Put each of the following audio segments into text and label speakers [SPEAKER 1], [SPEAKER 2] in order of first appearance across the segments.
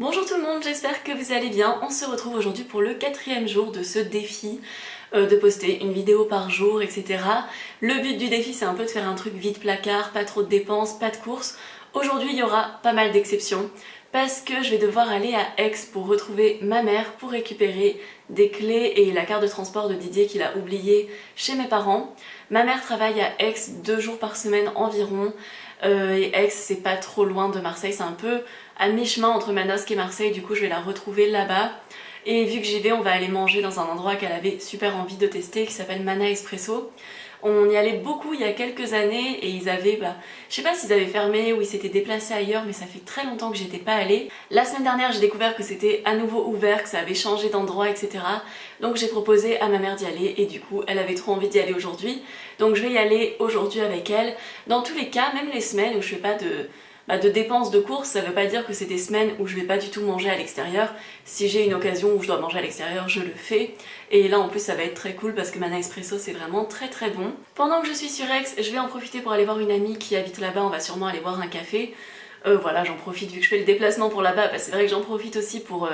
[SPEAKER 1] Bonjour tout le monde, j'espère que vous allez bien. On se retrouve aujourd'hui pour le 4e jour de ce défi de poster une vidéo par jour, etc. Le but du défi, c'est un peu de faire un truc vide placard, pas trop de dépenses, pas de courses. Aujourd'hui, il y aura pas mal d'exceptions parce que je vais devoir aller à Aix pour retrouver ma mère pour récupérer des clés et la carte de transport de Didier qu'il a oublié chez mes parents. Ma mère travaille à Aix 2 jours par semaine environ. Et Aix, c'est pas trop loin de Marseille, c'est un peu à mi-chemin entre Manosque et Marseille, du coup je vais la retrouver là-bas. Et vu que j'y vais, on va aller manger dans un endroit qu'elle avait super envie de tester, qui s'appelle Mana Espresso. On y allait beaucoup il y a quelques années et ils avaient, je sais pas s'ils avaient fermé ou ils s'étaient déplacés ailleurs, mais ça fait très longtemps que j'étais pas allée. La semaine dernière, j'ai découvert que c'était à nouveau ouvert, que ça avait changé d'endroit, etc. Donc j'ai proposé à ma mère d'y aller et du coup, elle avait trop envie d'y aller aujourd'hui. Donc je vais y aller aujourd'hui avec elle. Dans tous les cas, même les semaines où je fais pas de dépenses de courses, ça veut pas dire que c'est des semaines où je vais pas du tout manger à l'extérieur. Si j'ai une occasion où je dois manger à l'extérieur, je le fais. Et là en plus ça va être très cool parce que Mana Espresso c'est vraiment très très bon. Pendant que je suis sur Aix, je vais en profiter pour aller voir une amie qui habite là-bas, on va sûrement aller boire un café. Voilà, j'en profite vu que je fais le déplacement pour là-bas, c'est vrai que j'en profite aussi pour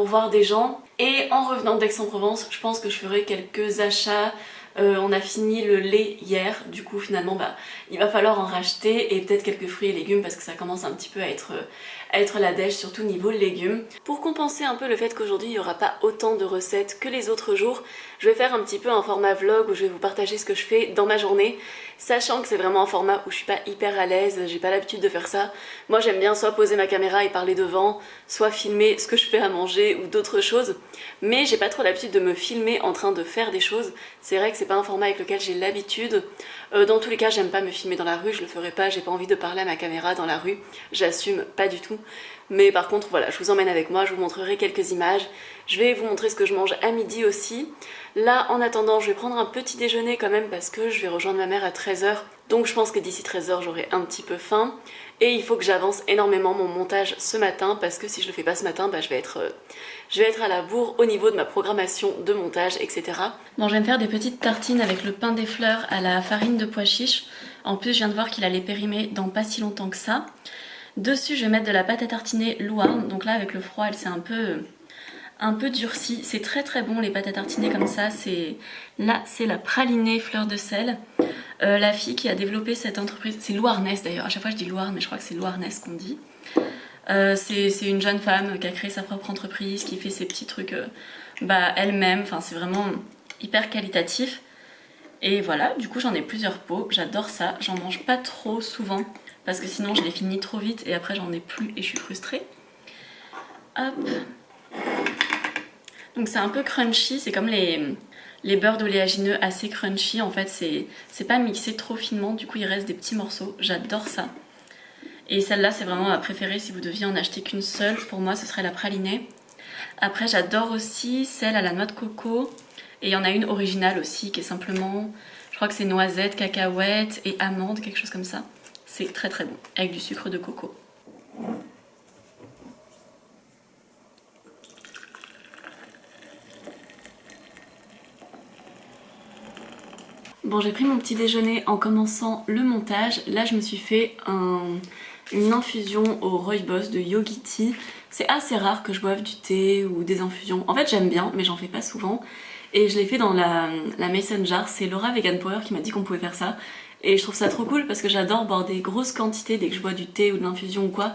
[SPEAKER 1] voir des gens. Et en revenant d'Aix-en-Provence, je pense que je ferai quelques achats. On a fini le lait hier, du coup finalement il va falloir en racheter et peut-être quelques fruits et légumes parce que ça commence un petit peu à être la dèche, surtout niveau légumes. Pour compenser un peu le fait qu'aujourd'hui il n'y aura pas autant de recettes que les autres jours, je vais faire un petit peu un format vlog où je vais vous partager ce que je fais dans ma journée, sachant que c'est vraiment un format où je suis pas hyper à l'aise, j'ai pas l'habitude de faire ça. Moi j'aime bien soit poser ma caméra et parler devant, soit filmer ce que je fais à manger ou d'autres choses, mais j'ai pas trop l'habitude de me filmer en train de faire des choses. C'est vrai que c'est pas un format avec lequel j'ai l'habitude. Dans tous les cas, j'aime pas me filmer dans la rue, je le ferai pas, j'ai pas envie de parler à ma caméra dans la rue, j'assume pas du tout. Mais par contre, voilà, je vous emmène avec moi, je vous montrerai quelques images. Je vais vous montrer ce que je mange à midi aussi. Là, en attendant, je vais prendre un petit déjeuner quand même parce que je vais rejoindre ma mère à 13 h. Donc je pense que d'ici 13 h, j'aurai un petit peu faim. Et il faut que j'avance énormément mon montage ce matin parce que si je le fais pas ce matin, je vais être à la bourre au niveau de ma programmation de montage, etc. Bon, je vais me faire des petites tartines avec le pain des fleurs à la farine de pois chiche. En plus, je viens de voir qu'il allait périmer dans pas si longtemps que ça. Dessus, je vais mettre de la pâte à tartiner Louarn. Donc là, avec le froid, elle s'est un peu durcie. C'est très très bon les pâtes à tartiner comme ça. Là, c'est la pralinée fleur de sel. La fille qui a développé cette entreprise, c'est Louarnaise d'ailleurs. À chaque fois, je dis Louarn, mais je crois que c'est Louarnaise qu'on dit. C'est une jeune femme qui a créé sa propre entreprise, qui fait ses petits trucs elle-même. Enfin, c'est vraiment hyper qualitatif. Et voilà, du coup, j'en ai plusieurs pots. J'adore ça. J'en mange pas trop souvent parce que sinon, je les finis trop vite et après, j'en ai plus et je suis frustrée. Hop. Donc, c'est un peu crunchy. C'est comme les beurres d'oléagineux assez crunchy. En fait, c'est pas mixé trop finement. Du coup, il reste des petits morceaux. J'adore ça. Et celle-là, c'est vraiment ma préférée. Si vous deviez en acheter qu'une seule, pour moi, ce serait la pralinée. Après, j'adore aussi celle à la noix de coco. Et il y en a une originale aussi qui est simplement, je crois que c'est noisettes, cacahuètes et amandes, quelque chose comme ça. C'est très très bon, avec du sucre de coco. Bon, j'ai pris mon petit déjeuner en commençant le montage. Là, je me suis fait une infusion au rooibos de Yogi Tea. C'est assez rare que je boive du thé ou des infusions. En fait, j'aime bien, mais j'en fais pas souvent. Et je l'ai fait dans la Mason jar. C'est Laura Vegan Power qui m'a dit qu'on pouvait faire ça. Et je trouve ça trop cool parce que j'adore boire des grosses quantités dès que je bois du thé ou de l'infusion ou quoi.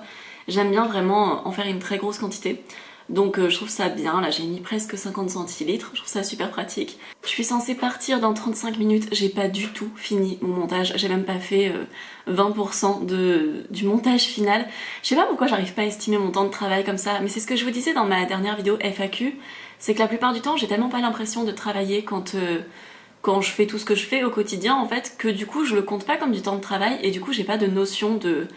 [SPEAKER 1] J'aime bien vraiment en faire une très grosse quantité. Donc je trouve ça bien, là j'ai mis presque 50 centilitres, je trouve ça super pratique. Je suis censée partir dans 35 minutes, j'ai pas du tout fini mon montage, j'ai même pas fait 20% du montage final. Je sais pas pourquoi j'arrive pas à estimer mon temps de travail comme ça, mais c'est ce que je vous disais dans ma dernière vidéo FAQ, c'est que la plupart du temps j'ai tellement pas l'impression de travailler quand je fais tout ce que je fais au quotidien en fait, que du coup je le compte pas comme du temps de travail et du coup j'ai pas de notion de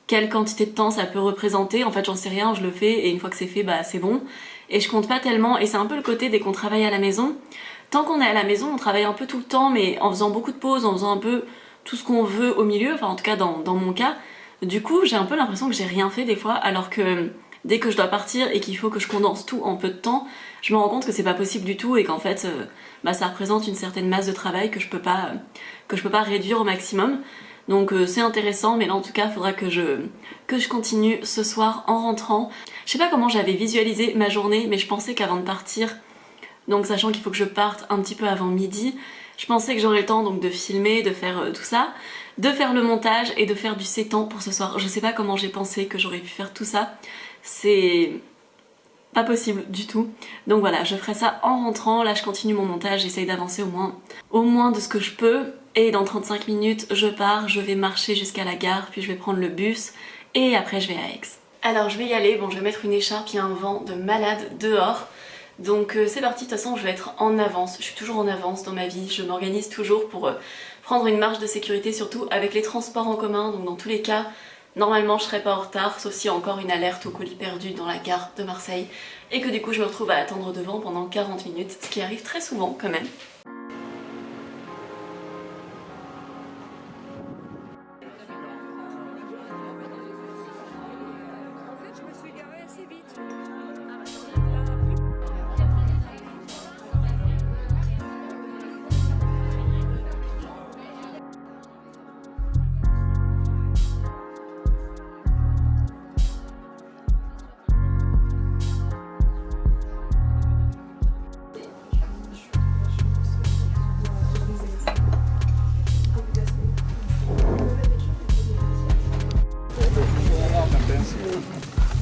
[SPEAKER 1] quelle quantité de temps ça peut représenter. En fait j'en sais rien, je le fais et une fois que c'est fait c'est bon. Et je compte pas tellement et c'est un peu le côté dès qu'on travaille à la maison. Tant qu'on est à la maison on travaille un peu tout le temps mais en faisant beaucoup de pauses, en faisant un peu tout ce qu'on veut au milieu, enfin en tout cas dans mon cas. Du coup j'ai un peu l'impression que j'ai rien fait des fois alors que dès que je dois partir et qu'il faut que je condense tout en peu de temps, je me rends compte que c'est pas possible du tout et qu'en fait ça représente une certaine masse de travail que je peux pas réduire au maximum. Donc c'est intéressant, mais là en tout cas il faudra que je continue ce soir en rentrant. Je sais pas comment j'avais visualisé ma journée, mais je pensais qu'avant de partir, donc sachant qu'il faut que je parte un petit peu avant midi, je pensais que j'aurais le temps donc de filmer, de faire tout ça, de faire le montage et de faire du s'étend pour ce soir. Je sais pas comment j'ai pensé que j'aurais pu faire tout ça, c'est pas possible du tout. Donc voilà, je ferai ça en rentrant. Là je continue mon montage, j'essaye d'avancer au moins de ce que je peux. Et dans 35 minutes je pars, je vais marcher jusqu'à la gare, puis je vais prendre le bus et après je vais à Aix. Alors je vais y aller, bon je vais mettre une écharpe, il y a un vent de malade dehors. Donc c'est parti, de toute façon je vais être en avance, je suis toujours en avance dans ma vie, je m'organise toujours pour prendre une marge de sécurité, surtout avec les transports en commun, donc dans tous les cas, normalement je serai pas en retard, sauf s'il y a encore une alerte au colis perdu dans la gare de Marseille, et que du coup je me retrouve à attendre devant pendant 40 minutes, ce qui arrive très souvent quand même.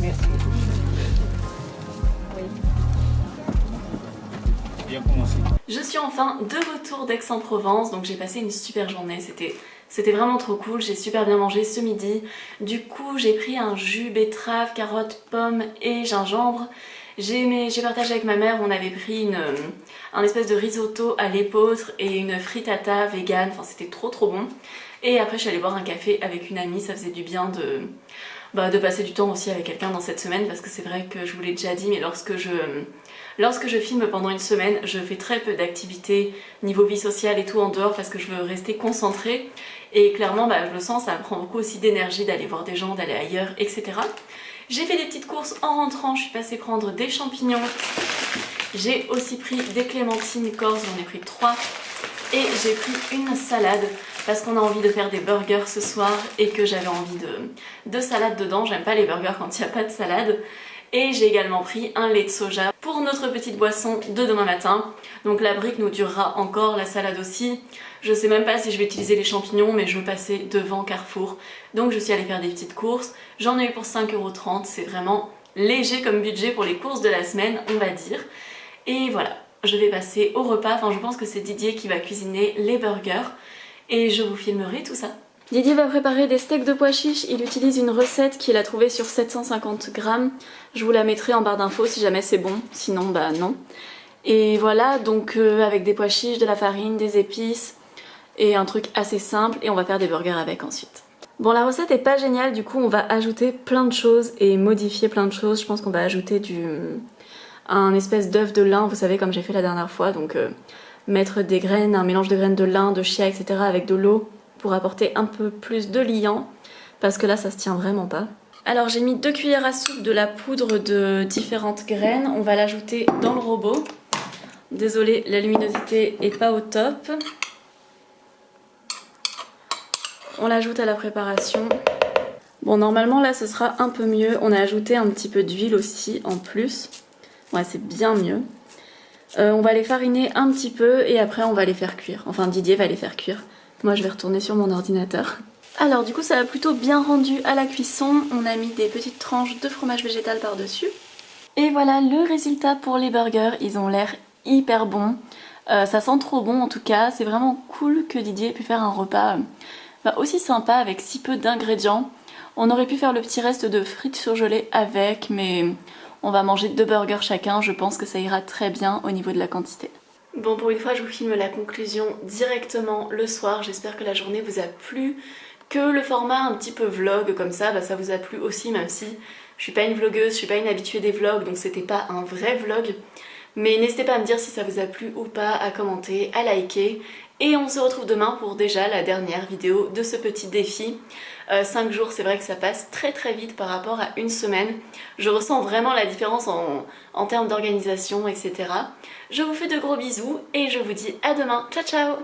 [SPEAKER 2] Merci. Oui.
[SPEAKER 3] Bien commencé.
[SPEAKER 1] Je suis enfin de retour d'Aix-en-Provence, donc j'ai passé une super journée, c'était vraiment trop cool, j'ai super bien mangé ce midi. Du coup j'ai pris un jus betterave, carotte, pomme et gingembre. J'ai partagé avec ma mère, on avait pris un espèce de risotto à l'épeautre et une frittata vegan, enfin c'était trop bon. Et après je suis allée boire un café avec une amie, ça faisait du bien de passer du temps aussi avec quelqu'un dans cette semaine, parce que c'est vrai que je vous l'ai déjà dit, mais lorsque je filme pendant une semaine, je fais très peu d'activités niveau vie sociale et tout en dehors parce que je veux rester concentrée, et clairement je le sens, ça me prend beaucoup aussi d'énergie d'aller voir des gens, d'aller ailleurs, etc. J'ai fait des petites courses en rentrant, je suis passée prendre des champignons, j'ai aussi pris des clémentines corse, j'en ai pris 3, et j'ai pris une salade parce qu'on a envie de faire des burgers ce soir et que j'avais envie de salade dedans. J'aime pas les burgers quand il n'y a pas de salade. Et j'ai également pris un lait de soja pour notre petite boisson de demain matin. Donc la brique nous durera encore, la salade aussi. Je sais même pas si je vais utiliser les champignons, mais je veux passer devant Carrefour. Donc je suis allée faire des petites courses. J'en ai eu pour 5,30 €. C'est vraiment léger comme budget pour les courses de la semaine, on va dire. Et voilà, je vais passer au repas. Enfin, je pense que c'est Didier qui va cuisiner les burgers. Et je vous filmerai tout ça. Didier va préparer des steaks de pois chiches, il utilise une recette qu'il a trouvée sur 750 grammes. Je vous la mettrai en barre d'infos si jamais c'est bon, sinon non. Et voilà, donc avec des pois chiches, de la farine, des épices et un truc assez simple, et on va faire des burgers avec ensuite. Bon, la recette est pas géniale, du coup on va ajouter plein de choses et modifier plein de choses. Je pense qu'on va ajouter un espèce d'œuf de lin, vous savez, comme j'ai fait la dernière fois, donc mettre des graines, un mélange de graines de lin, de chia, etc. avec de l'eau pour apporter un peu plus de liant, parce que là ça se tient vraiment pas. Alors j'ai mis 2 cuillères à soupe de la poudre de différentes graines, on va l'ajouter dans le robot. Désolée, la luminosité est pas au top. On l'ajoute à la préparation. Bon, normalement là ce sera un peu mieux, on a ajouté un petit peu d'huile aussi en plus. Ouais, c'est bien mieux. On va les fariner un petit peu et après on va les faire cuire. Enfin, Didier va les faire cuire. Moi je vais retourner sur mon ordinateur. Alors du coup ça a plutôt bien rendu à la cuisson. On a mis des petites tranches de fromage végétal par-dessus. Et voilà le résultat pour les burgers. Ils ont l'air hyper bons. Ça sent trop bon en tout cas. C'est vraiment cool que Didier ait pu faire un repas aussi sympa avec si peu d'ingrédients. On aurait pu faire le petit reste de frites surgelées avec, mais on va manger 2 burgers chacun, je pense que ça ira très bien au niveau de la quantité. Bon, pour une fois je vous filme la conclusion directement le soir, j'espère que la journée vous a plu, que le format un petit peu vlog comme ça, ça vous a plu aussi, même si je suis pas une vlogueuse, je suis pas une habituée des vlogs, donc c'était pas un vrai vlog. Mais n'hésitez pas à me dire si ça vous a plu ou pas, à commenter, à liker. Et on se retrouve demain pour déjà la dernière vidéo de ce petit défi. 5 jours, c'est vrai que ça passe très très vite par rapport à une semaine. Je ressens vraiment la différence en termes d'organisation, etc. Je vous fais de gros bisous et je vous dis à demain. Ciao ciao!